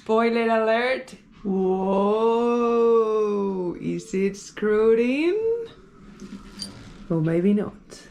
Spoiler alert! Whoa! Is it screwed in? Or maybe not.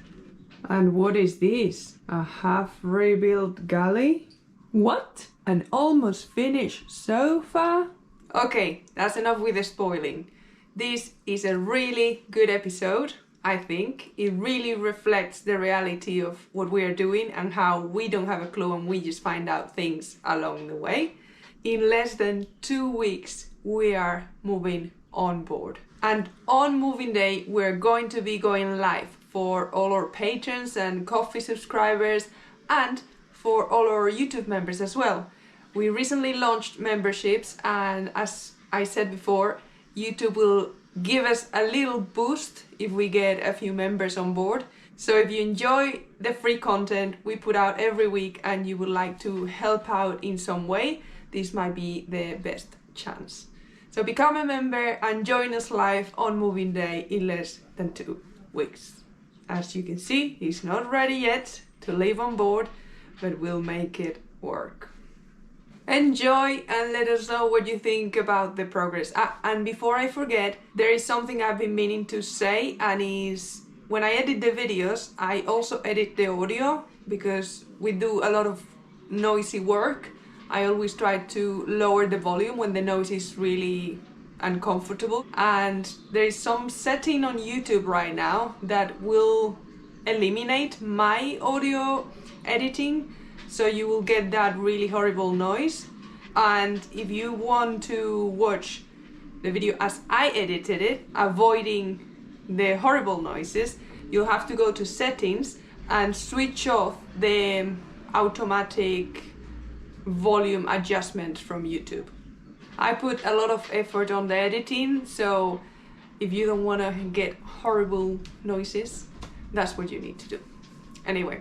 And what is this? A half rebuilt galley? What? An almost finished sofa? Okay, that's enough with the spoiling. This is a really good episode, I think. It really reflects the reality of what we are doing and how we don't have a clue and we just find out things along the way. In less than 2 weeks, we are moving on board. And on moving day, we're going to be going live for all our patrons and coffee subscribers and for all our YouTube members as well. We recently launched memberships, and as I said before, YouTube will give us a little boost if we get a few members on board. So if you enjoy the free content we put out every week and you would like to help out in some way, this might be the best chance. So become a member and join us live on moving day in less than 2 weeks. As you can see, he's not ready yet to leave on board, but we'll make it work. Enjoy and let us know what you think about the progress. And before I forget, there is something I've been meaning to say, and is when I edit the videos, I also edit the audio because we do a lot of noisy work. I always try to lower the volume when the noise is really uncomfortable. And there is some setting on YouTube right now that will eliminate my audio editing, so you will get that really horrible noise. And if you want to watch the video as I edited it, avoiding the horrible noises, you'll have to go to settings and switch off the automatic volume adjustment from YouTube. I put a lot of effort on the editing, so if you don't want to get horrible noises, that's what you need to do. Anyway,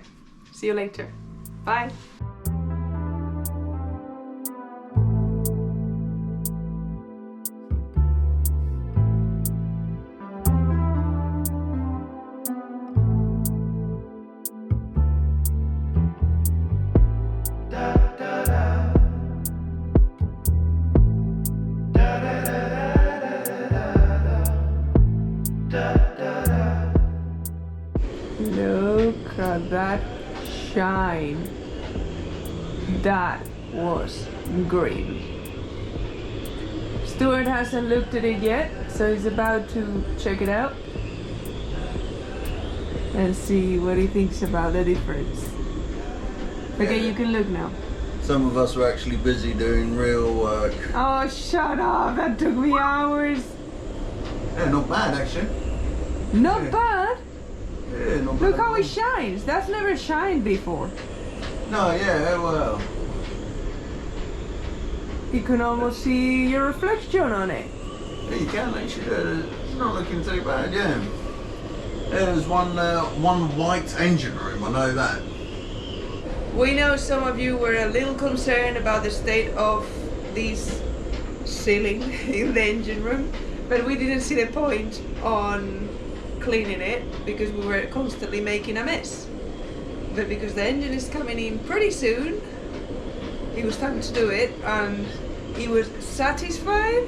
see you later. Bye. Look at that shine. That was green. Stuart hasn't looked at it yet, so he's about to check it out and see what he thinks about the difference. Okay, you can look now. Some of us were actually busy doing real work. Oh, shut up! That took me hours. Yeah, not bad actually. Not Yeah. bad? Yeah, not bad. Look how it shines. That's never shined before. No, yeah, well. You can almost see your reflection on it. Yeah, you can actually. It's not looking too bad, yeah. There's one white engine room, I know that. We know some of you were a little concerned about the state of this ceiling in the engine room, but we didn't see the point on cleaning it because we were constantly making a mess. But because the engine is coming in pretty soon, it was time to do it, and it was satisfying,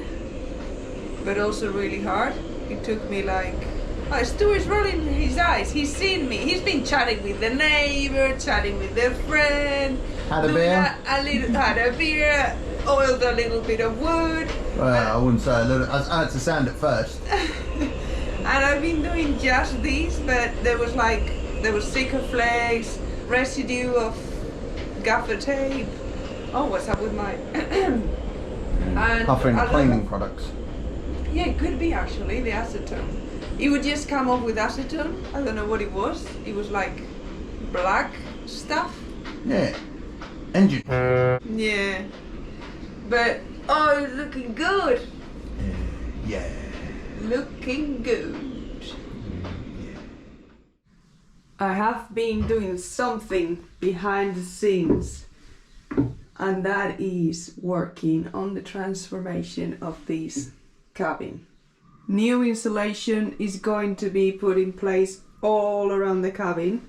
but also really hard. It took me like... Oh, Stuart's rolling his eyes. He's seen me. He's been chatting with the neighbor, chatting with the friend. Had a beer? Had a beer, oiled a little bit of wood. Well, I wouldn't say a little. I had to sand it first. And I've been doing just these, but there was sticker flakes, residue of gaffer tape. Oh, what's up with mine? And Offering cleaning products. Yeah, it could be actually, the acetone. It would just come off with acetone. I don't know what it was. It was like black stuff. Yeah. Engine. Yeah. But, oh, it's looking good. Yeah. Looking good. I have been doing something behind the scenes, and that is working on the transformation of this cabin. New insulation is going to be put in place all around the cabin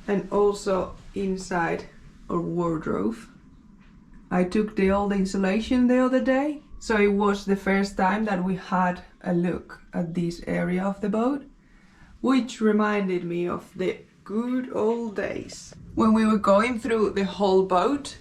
and also inside our wardrobe. I took the old insulation the other day, so it was the first time that we had a look at this area of the boat, which reminded me of the good old days when we were going through the whole boat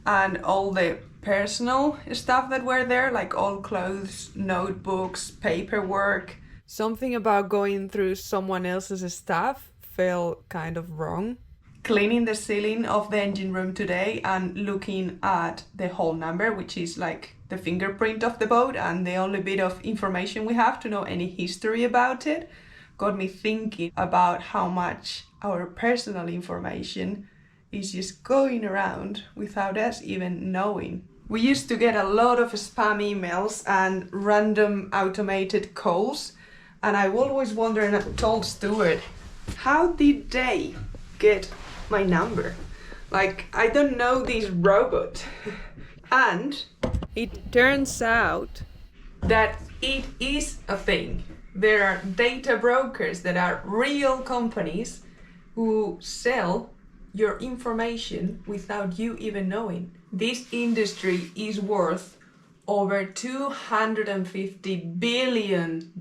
and all the personal stuff that were there, like old clothes, notebooks, paperwork. Something about going through someone else's stuff felt kind of wrong. Cleaning the ceiling of the engine room today and looking at the hull number, which is like the fingerprint of the boat and the only bit of information we have to know any history about it, got me thinking about how much our personal information is just going around without us even knowing. We used to get a lot of spam emails and random automated calls, and I always wondered and told Stuart, how did they get my number? Like, I don't know this robot. And it turns out that it is a thing. There are data brokers that are real companies who sell your information without you even knowing. This industry is worth over $250 billion,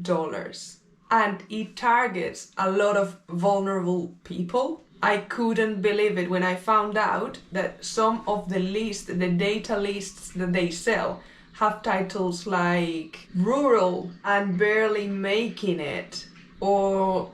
and it targets a lot of vulnerable people. I couldn't believe it when I found out that some of the data lists that they sell have titles like rural and barely making it, or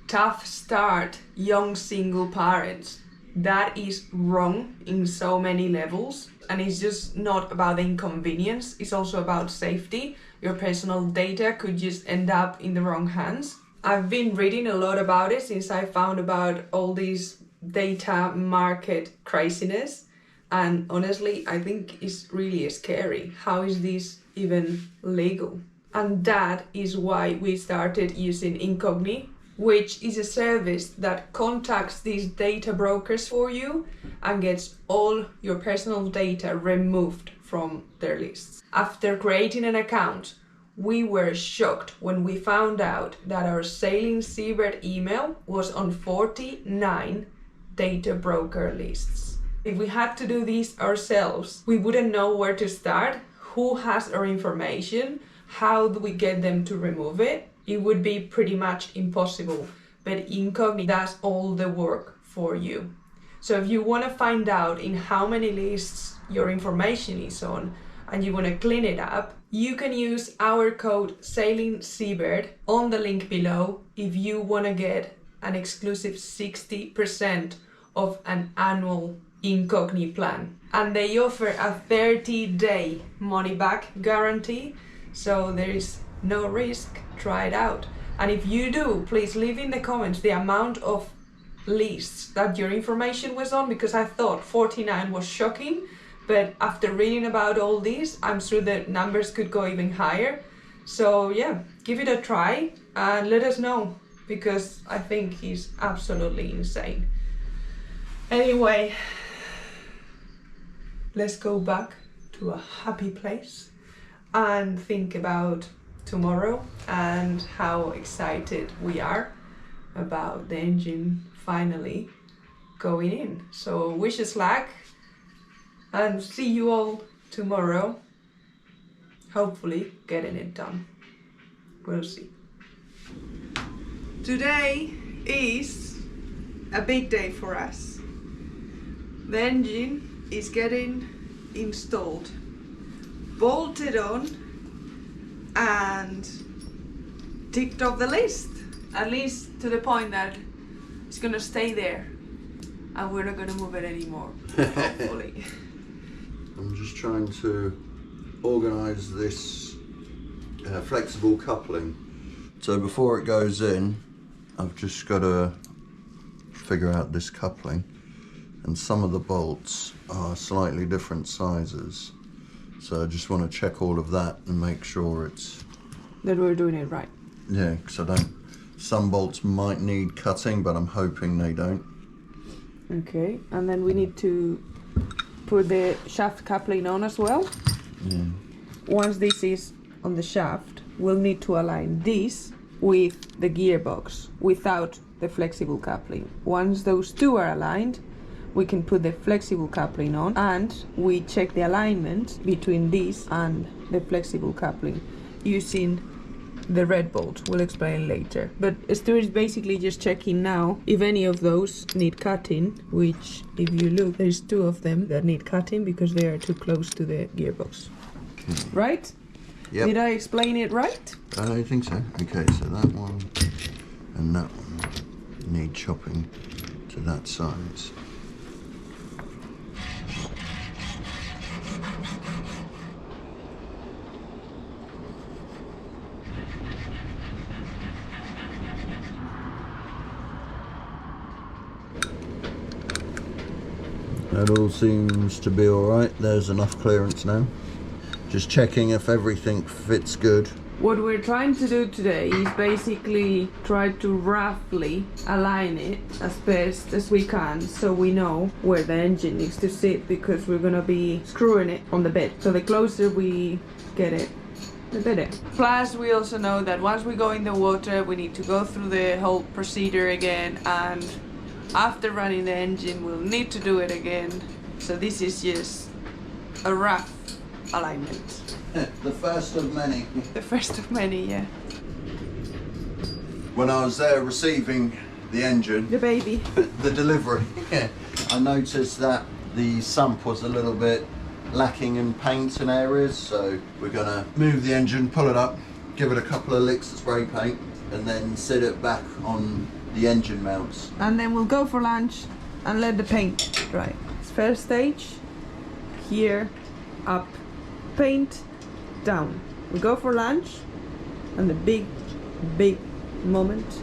tough start, young single parents. That is wrong in so many levels, and it's just not about the inconvenience, it's also about safety. Your personal data could just end up in the wrong hands. I've been reading a lot about it since I found about all these data market craziness, and honestly I think it's really scary. How is this even legal? And that is why we started using Incogni, which is a service that contacts these data brokers for you and gets all your personal data removed from their lists. After creating an account, we were shocked when we found out that our Sailing Seabird email was on 49 data broker lists. If we had to do this ourselves, we wouldn't know where to start, who has our information, how do we get them to remove it? It would be pretty much impossible, but Incogni does all the work for you. So if you want to find out in how many lists your information is on and you want to clean it up, you can use our code Sailing Seabird on the link below if you want to get an exclusive 60% of an annual Incogni plan. And they offer a 30-day money-back guarantee, so there is no risk. Try it out. And if you do, please leave in the comments the amount of lists that your information was on, because I thought 49 was shocking, but after reading about all these, I'm sure the numbers could go even higher. So yeah, give it a try and let us know, because I think he's absolutely insane. Anyway, let's go back to a happy place and think about tomorrow and how excited we are about the engine finally going in. So wish us luck and see you all tomorrow, hopefully getting it done. We'll see. Today is a big day for us. The engine is getting installed, bolted on and ticked off the list, at least to the point that it's gonna stay there and we're not gonna move it anymore, hopefully. I'm just trying to organise this flexible coupling. So before it goes in, I've just got to figure out this coupling, and some of the bolts are slightly different sizes. So I just want to check all of that and make sure it's... that we're doing it right. Yeah, because I don't... some bolts might need cutting, but I'm hoping they don't. Okay, and then we need to put the shaft coupling on as well. Yeah. Once this is on the shaft, we'll need to align this with the gearbox without the flexible coupling. Once those two are aligned, we can put the flexible coupling on, and we check the alignment between this and the flexible coupling using the red bolt. We'll explain later. But Stuart is basically just checking now if any of those need cutting, which if you look, there's 2 of them that need cutting because they are too close to the gearbox. Okay. Right? Yep. Did I explain it right? I think so. Okay, so that one and that one need chopping to that size. That all seems to be alright. There's enough clearance now. Just checking if everything fits good. What we're trying to do today is basically try to roughly align it as best as we can so we know where the engine needs to sit, because we're gonna be screwing it on the bed. So the closer we get it, the better. Plus we also know that once we go in the water we need to go through the whole procedure again, and after running the engine we'll need to do it again. So this is just a rough alignment. The first of many. The first of many, yeah. When I was there receiving the engine, The baby. the delivery, I noticed that the sump was a little bit lacking in paint in areas, so we're gonna move the engine, pull it up, give it a couple of licks of spray paint, and then sit it back on the engine mounts. And then we'll go for lunch and let the paint dry. First stage, here, up, paint, down. We go for lunch, and the big moment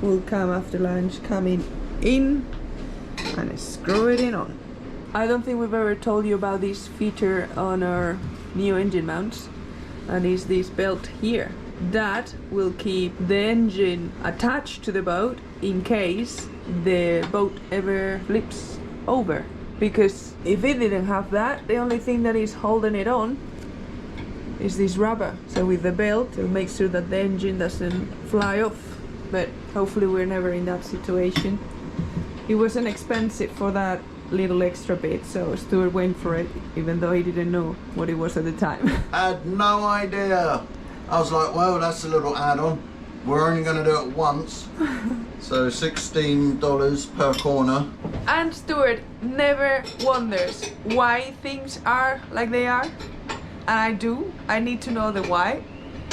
will come after lunch, coming in and screw it in on. I don't think we've ever told you about this feature on our new engine mounts, and it's this belt here that will keep the engine attached to the boat in case the boat ever flips over. Because if it didn't have that, the only thing that is holding it on is this rubber. So with the belt, it'll make sure that the engine doesn't fly off. But hopefully we're never in that situation. It wasn't expensive for that little extra bit, so Stuart went for it, even though he didn't know what it was at the time. I had no idea. I was like, well, that's a little add-on. We're only going to do it once. So $16 per corner. And Stuart never wonders why things are like they are. And I do. I need to know the why.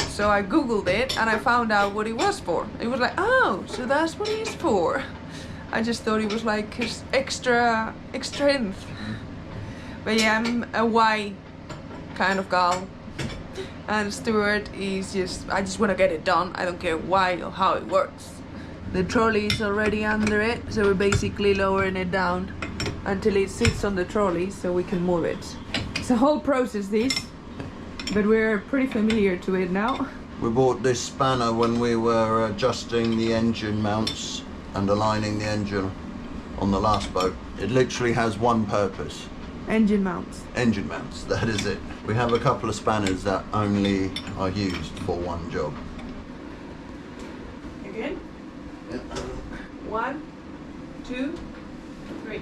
So I googled it and I found out what it was for. It was like, oh, so that's what it's for. I just thought it was like extra strength. But yeah, I'm a why kind of gal. And Stuart is I just want to get it done. I don't care why or how it works. The trolley is already under it, so we're basically lowering it down until it sits on the trolley so we can move it. It's a whole process, this, but we're pretty familiar to it now. We bought this spanner when we were adjusting the engine mounts and aligning the engine on the last boat. It literally has one purpose. Engine mounts. Engine mounts, that is it. We have a couple of spanners that only are used for one job. Again? Yep. 1, 2, 3.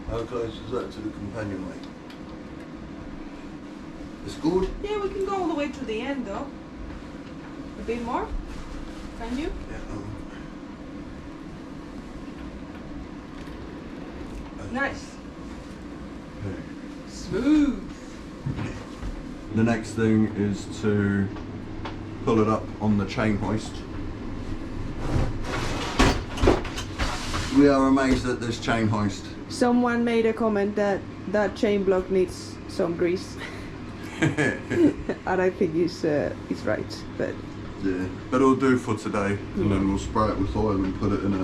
How close is that to the companionway? It's good? Yeah, we can go all the way to the end though. A bit more? Can you? Yeah. Nice. Okay. Smooth. The next thing is to pull it up on the chain hoist. We are amazed at this chain hoist. Someone made a comment that that chain block needs some grease. And I think he's right, but yeah, but it'll do for today, and then we'll spray it with oil and put it in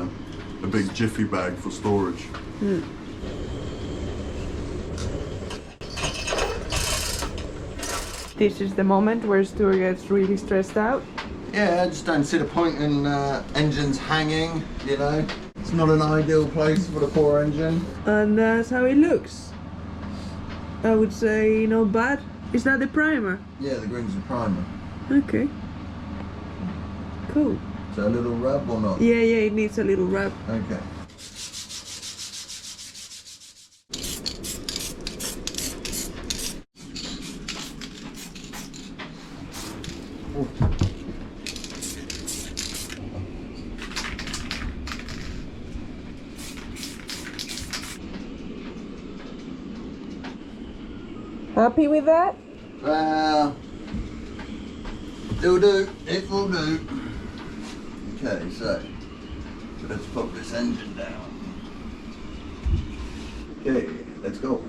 a big jiffy bag for storage. This is the moment where Stuart gets really stressed out. Yeah, I just don't see the point in engines hanging, you know. It's not an ideal place for the poor engine. And that's how it looks. I would say not bad. Is that the primer? Yeah, the green's the primer. Okay. Cool. So a little rub or not? Yeah, it needs a little rub. Okay. Happy with that? It'll do. It will do. Okay, so let's pop this engine down. Okay, let's go.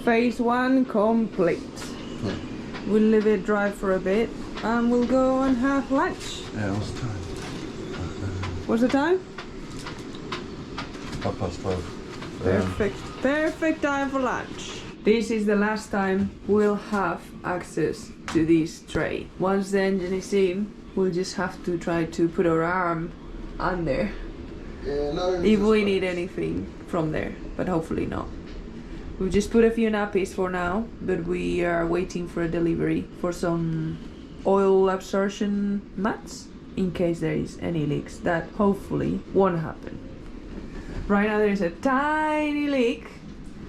Phase 1 complete. We'll leave it dry for a bit and we'll go and have lunch. Yeah, what's the time? What's the time? 12:30. Perfect. Perfect time for lunch. This is the last time we'll have access to this tray. Once the engine is in, we'll just have to try to put our arm under Yeah, no. if we need anything from there, but hopefully not. We've just put a few nappies for now, but we are waiting for a delivery for some oil absorption mats in case there is any leaks. That hopefully won't happen. Right now there is a tiny leak.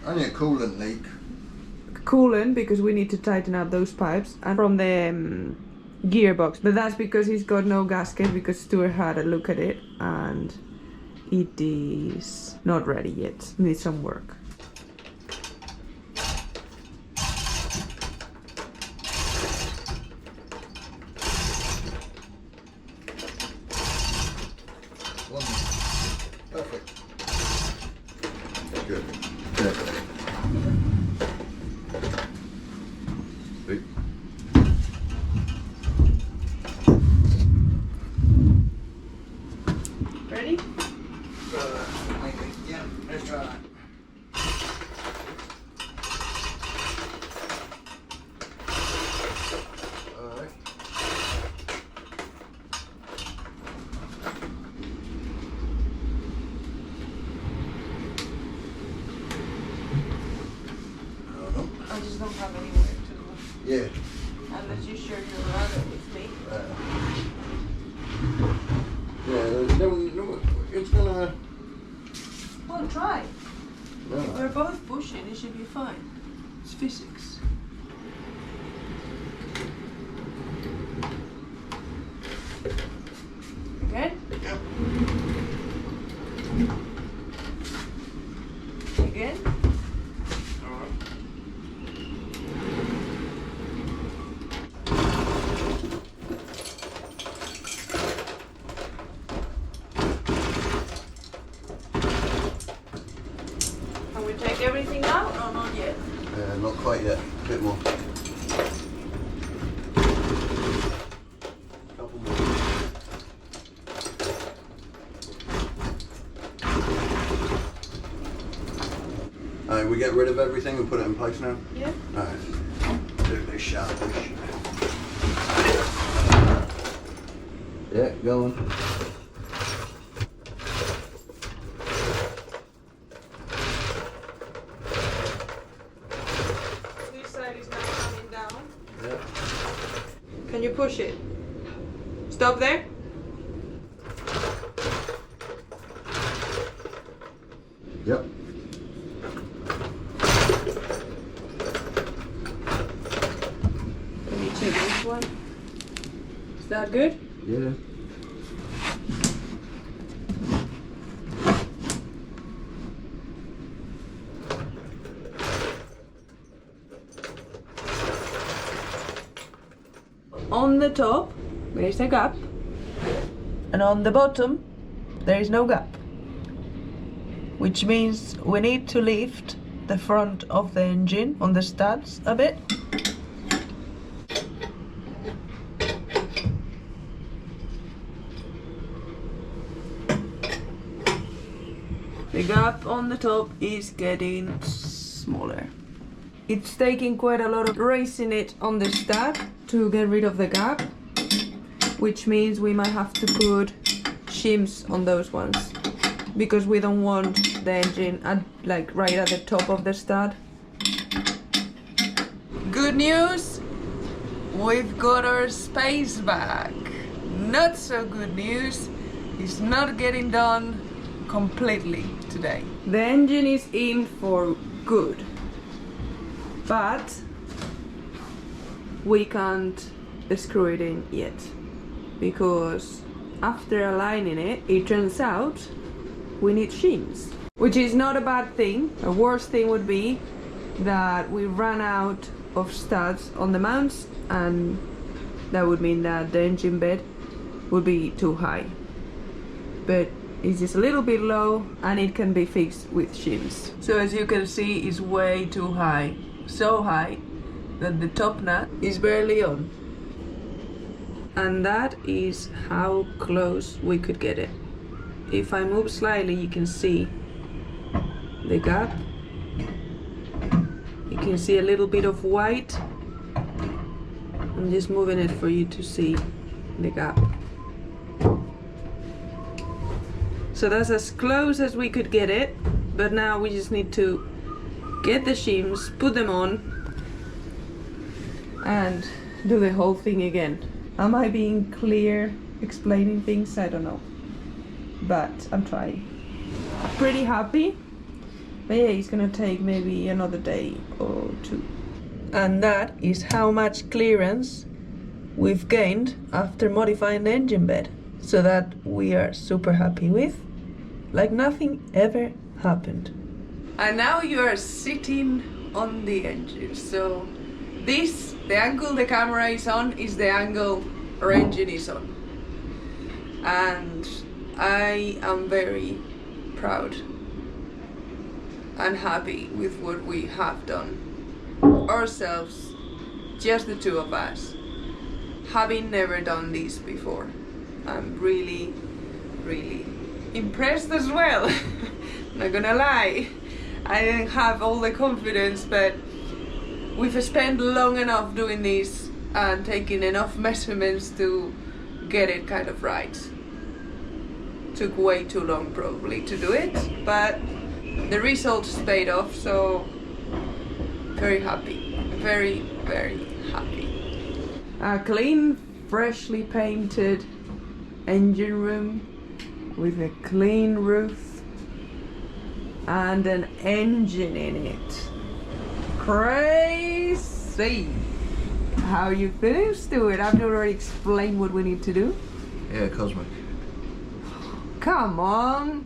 Only a coolant leak. Coolant, because we need to tighten up those pipes, and from the gearbox, but that's because he's got no gasket, because Stuart had a look at it and it is not ready yet. Needs some work. Perfect. Good. Good. Sweet. Ready? Yeah, let's try that. Alright. I just don't have anywhere to go. Yeah. Unless you're sure you're rather with me. No, it's gonna. Well, try. No. If we're both pushing, it should be fine. It's physics. Again? Yep. Again? Can we take everything out or not yet? Not quite yet. A bit more. Couple more. Alright, we get rid of everything and put it in place now? Yeah. Alright. Do this sharpish. Yeah, go on. This side is now coming down. Yeah. Can you push it? Stop there. Yep. Can you check this one? Is that good? Yeah. On the top, there is a gap. And on the bottom, there is no gap. Which means we need to lift the front of the engine on the studs a bit. The gap on the top is getting smaller. It's taking quite a lot of raising it on the stud to get rid of the gap, which means we might have to put shims on those ones because we don't want the engine like right at the top of the stud. Good news, we've got our space back. Not so good news, it's not getting done completely today. The engine is in for good, but we can't screw it in yet because after aligning it, it turns out we need shims, which is not a bad thing. The worst thing would be that we run out of studs on the mounts, and that would mean that the engine bed would be too high. But it's just a little bit low and it can be fixed with shims. So as you can see, it's way too high. So high that the top nut is barely on. And that is how close we could get it. If I move slightly, you can see the gap. You can see a little bit of white. I'm just moving it for you to see the gap. So that's as close as we could get it, but now we just need to get the shims, put them on, and do the whole thing again. Am I being clear explaining things? I don't know, but I'm trying. Pretty happy, but yeah, it's gonna take maybe another day or two. And that is how much clearance we've gained after modifying the engine bed, so that we are super happy with, like nothing ever happened. And now you are sitting on the engine, so this, the angle the camera is on, is the angle our engine is on. And I am very proud and happy with what we have done ourselves, just the two of us, having never done this before. I'm really, really impressed as well. Not gonna lie, I didn't have all the confidence, but we've spent long enough doing this and taking enough measurements to get it kind of right. Took way too long probably to do it, but the results paid off, so very happy, very, very happy. A clean, freshly painted engine room with a clean roof and an engine in it. Crazy! How you feeling, Stuart? I've already explained what we need to do. Yeah, cosmic. Come on,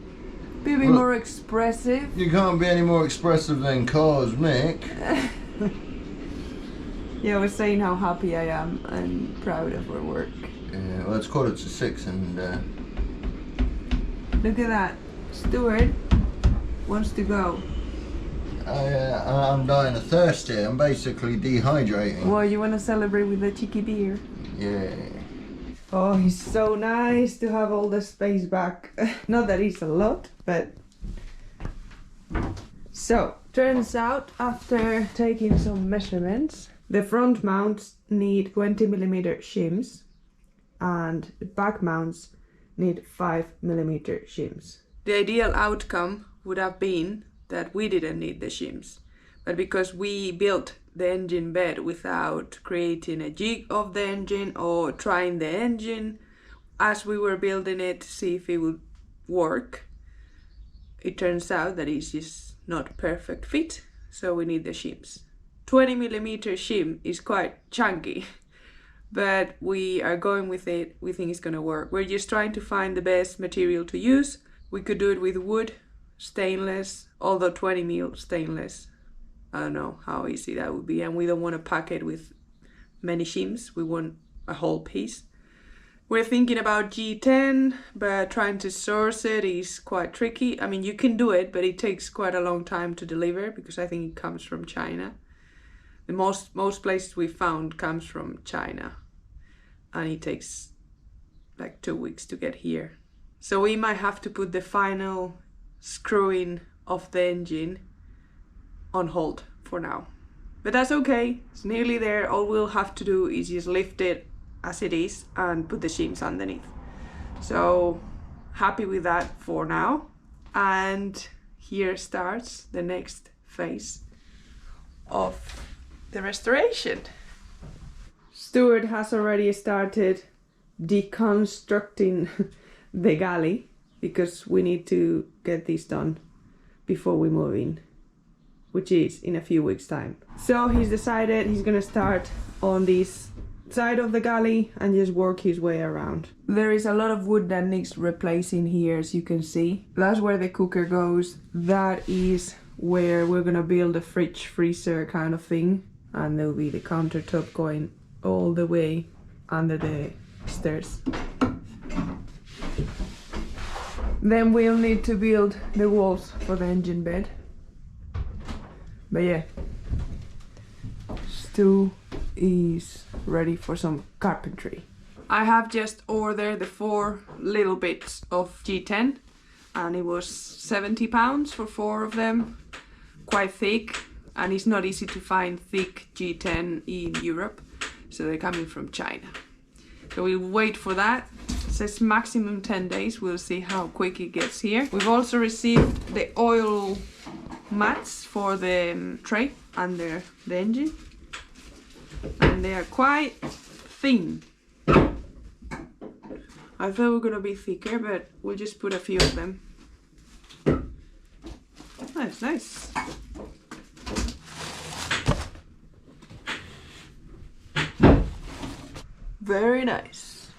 be a bit more expressive. You can't be any more expressive than cosmic. Yeah, I was saying how happy I am and proud of our work. Yeah, well, it's 6:15 and look at that. Stuart wants to go. I'm dying of thirst here. I'm basically dehydrating. Well, you want to celebrate with a cheeky beer? Yeah. Oh, it's so nice to have all the space back. Not that it's a lot, but... So, turns out, after taking some measurements, the front mounts need 20mm shims and the back mounts need 5mm shims. The ideal outcome would have been that we didn't need the shims, but because we built the engine bed without creating a jig of the engine or trying the engine as we were building it to see if it would work, it turns out that it's just not a perfect fit, so we need the shims. 20mm shim is quite chunky, but we are going with it. We think it's gonna work. We're just trying to find the best material to use. We could do it with wood, stainless, although 20mm stainless, I don't know how easy that would be, and we don't want to pack it with many shims, we want a whole piece. We're thinking about G10, but trying to source it is quite tricky. I mean, you can do it, but it takes quite a long time to deliver because I think it comes from China. The most places we found comes from China, and it takes like 2 weeks to get here. So we might have to put the final screwing of the engine on hold for now. But that's okay, it's nearly there. All we'll have to do is just lift it as it is and put the shims underneath. So happy with that for now. And here starts the next phase of the restoration. Stuart has already started deconstructing the galley because we need to get this done before we move in, which is in a few weeks' time. So he's decided he's gonna start on this side of the galley and just work his way around. There is a lot of wood that needs replacing here, as you can see. That's where the cooker goes. That is where we're gonna build a fridge freezer kind of thing, and there'll be the countertop going all the way under the stairs. Then we'll need to build the walls for the engine bed. But yeah, Stu is ready for some carpentry. I have just ordered the 4 little bits of G10 and it was £70 for 4 of them. Quite thick, and it's not easy to find thick G10 in Europe, so they're coming from China. So we'll wait for that. It says maximum 10 days. We'll see how quick it gets here. We've also received the oil mats for the tray under the engine, and they are quite thin. I thought we were gonna be thicker, but we'll just put a few of them. That's nice. Very nice.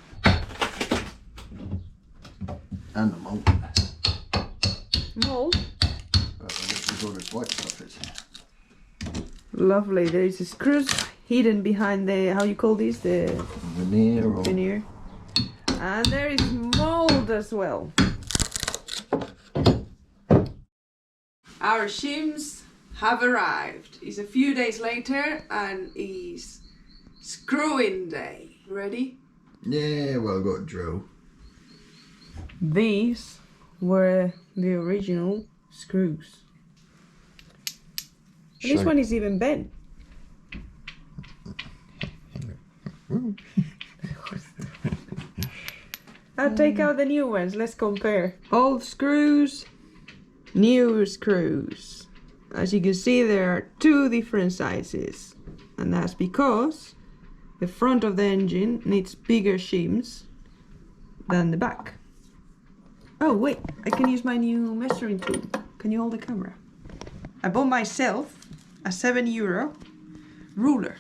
And the mold. Mold? But I guess there's all this white stuff is. Lovely. There is a screws hidden behind the, how you call these? The Veneer or... veneer. And there is mold as well. Our shims have arrived. It's a few days later and it's screwing day. Ready? Yeah, well, I've got a drill. These were the original screws. This one is even bent. I'll take out the new ones, let's compare. Old screws, new screws. As you can see, there are 2 different sizes, and that's because the front of the engine needs bigger shims than the back. Oh wait, I can use my new measuring tool. Can you hold the camera? I bought myself a €7 ruler.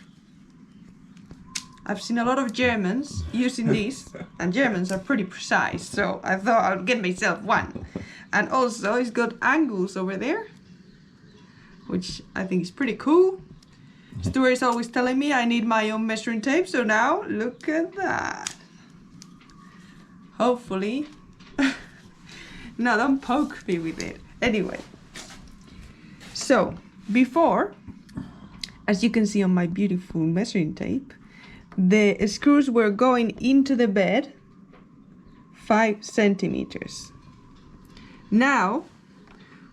I've seen a lot of Germans using this, and Germans are pretty precise, so I thought I'll get myself one. And also it's got angles over there, which I think is pretty cool. Stuart is always telling me I need my own measuring tape, so now look at that. Hopefully. No, don't poke me with it. Anyway. So, before, as you can see on my beautiful measuring tape, the screws were going into the bed 5 centimeters. Now,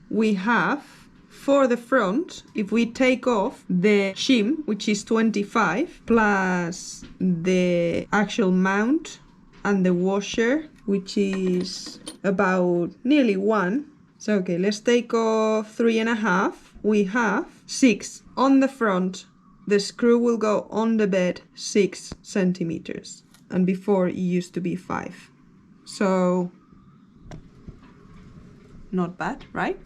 we have, for the front, if we take off the shim, which is 25, plus the actual mount and the washer, which is about nearly 1. So, okay, let's take off 3.5. We have 6. On the front, the screw will go on the bed 6 centimeters. And before it used to be 5. So, not bad, right?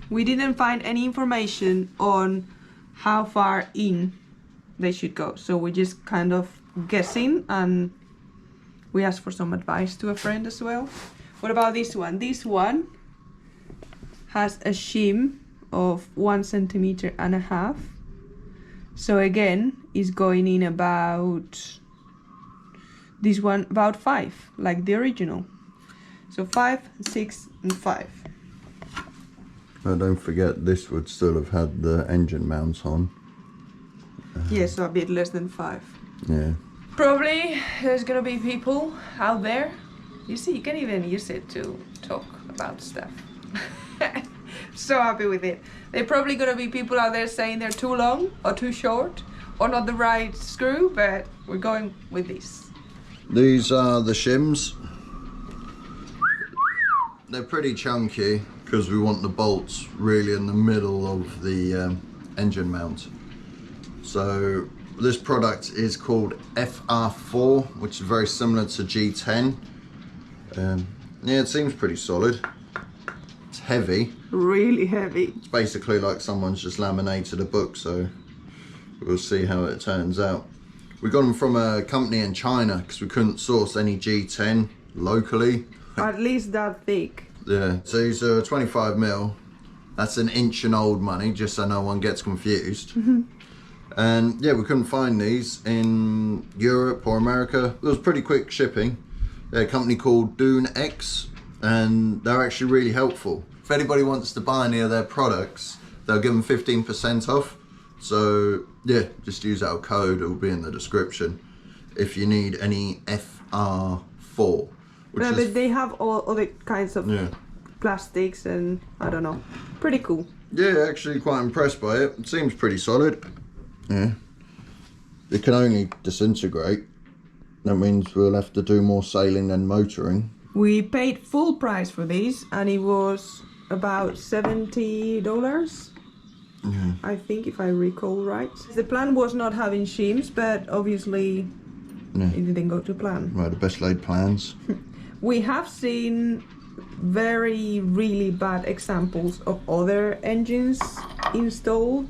We didn't find any information on how far in they should go. So we're just kind of guessing, and we asked for some advice to a friend as well. What about this one? This one has a shim of 1.5 centimeters. So again, it's going in about, this one about 5, like the original. So 5, 6 and 5. Well, don't forget this would still have had the engine mounts on. Yeah, so a bit less than 5. Yeah. Probably there's gonna be people out there. You see, you can even use it to talk about stuff. So happy with it. There probably gonna be people out there saying they're too long or too short or not the right screw, but we're going with this. These are the shims. They're pretty chunky because we want the bolts really in the middle of the engine mount. So this product is called FR4, which is very similar to G10. Yeah, it seems pretty solid. It's heavy. Really heavy. It's basically like someone's just laminated a book, so we'll see how it turns out. We got them from a company in China because we couldn't source any G10 locally. At least that thick. Yeah, so these are 25 mil. That's an inch in old money, just so no one gets confused. And yeah, we couldn't find these in Europe or America. It was pretty quick shipping. They're a company called Dune X, and they're actually really helpful. If anybody wants to buy any of their products, they'll give them 15% off. So yeah, just use our code, it will be in the description, if you need any FR4. But they have all other kinds of plastics and I don't know, pretty cool. Yeah, actually quite impressed by it. It seems pretty solid. Yeah, it can only disintegrate. That means we'll have to do more sailing than motoring. We paid full price for these and it was about $70. I think, if I recall right. The plan was not having shims, but obviously it didn't go to plan. Right, the best laid plans. We have seen really bad examples of other engines installed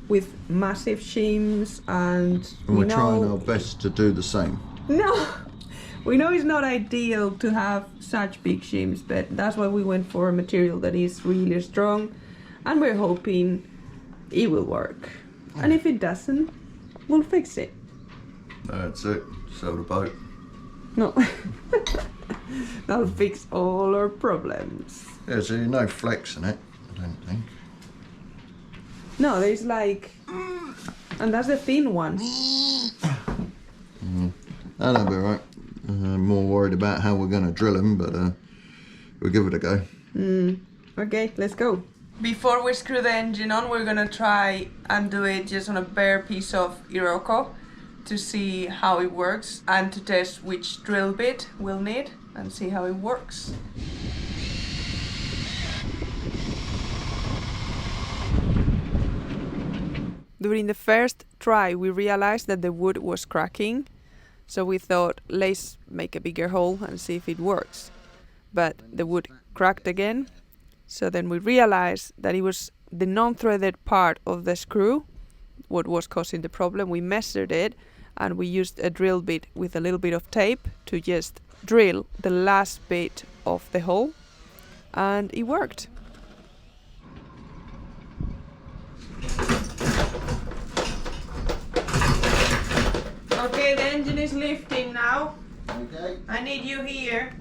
with massive shims, and we're trying our best to do the same. No, we know it's not ideal to have such big shims, but that's why we went for a material that is really strong, and we're hoping it will work. And if it doesn't, we'll fix it. That's it. Sail the boat. No. That'll fix all our problems. Yeah, so no flex in it, I don't think. No, there's like... And that's the thin one. That'll be right. I'm more worried about how we're going to drill them, but we'll give it a go. Okay, let's go. Before we screw the engine on, we're gonna try and do it just on a bare piece of Iroko to see how it works and to test which drill bit we'll need and see how it works. During the first try, we realized that the wood was cracking, so we thought, let's make a bigger hole and see if it works. But the wood cracked again. So then we realized that it was the non-threaded part of the screw what was causing the problem. We measured it and we used a drill bit with a little bit of tape to just drill the last bit of the hole, and it worked. Okay, the engine is lifting now. Okay. I need you here.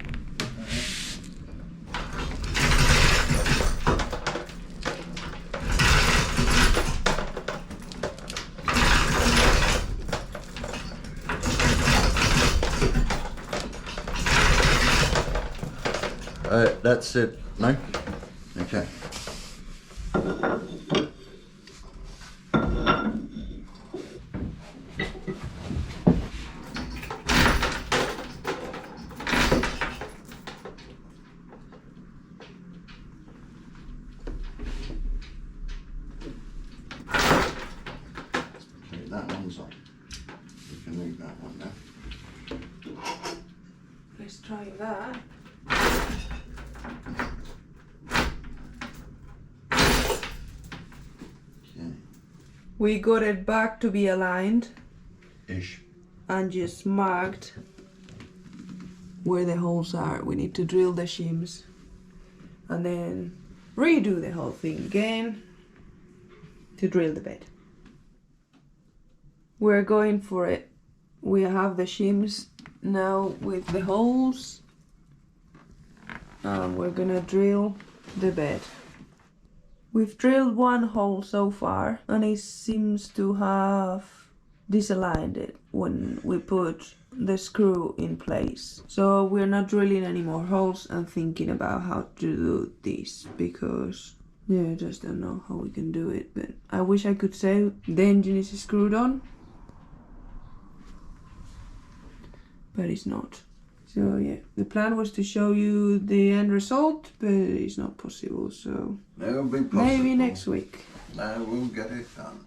That's it. No? Okay. Okay, that one's on. We can leave that one now. Let's try that. We got it back to be aligned. Ish. And just marked where the holes are. We need to drill the shims and then redo the whole thing again to drill the bed. We're going for it. We have the shims now with the holes and we're gonna drill the bed. We've drilled one hole so far and it seems to have disaligned it when we put the screw in place. So we're not drilling any more holes and thinking about how to do this, because yeah, I just don't know how we can do it. But I wish I could say the engine is screwed on, but it's not. So yeah, the plan was to show you the end result, but it's not possible, so It'll be possible. maybe next week. No, we'll get it done.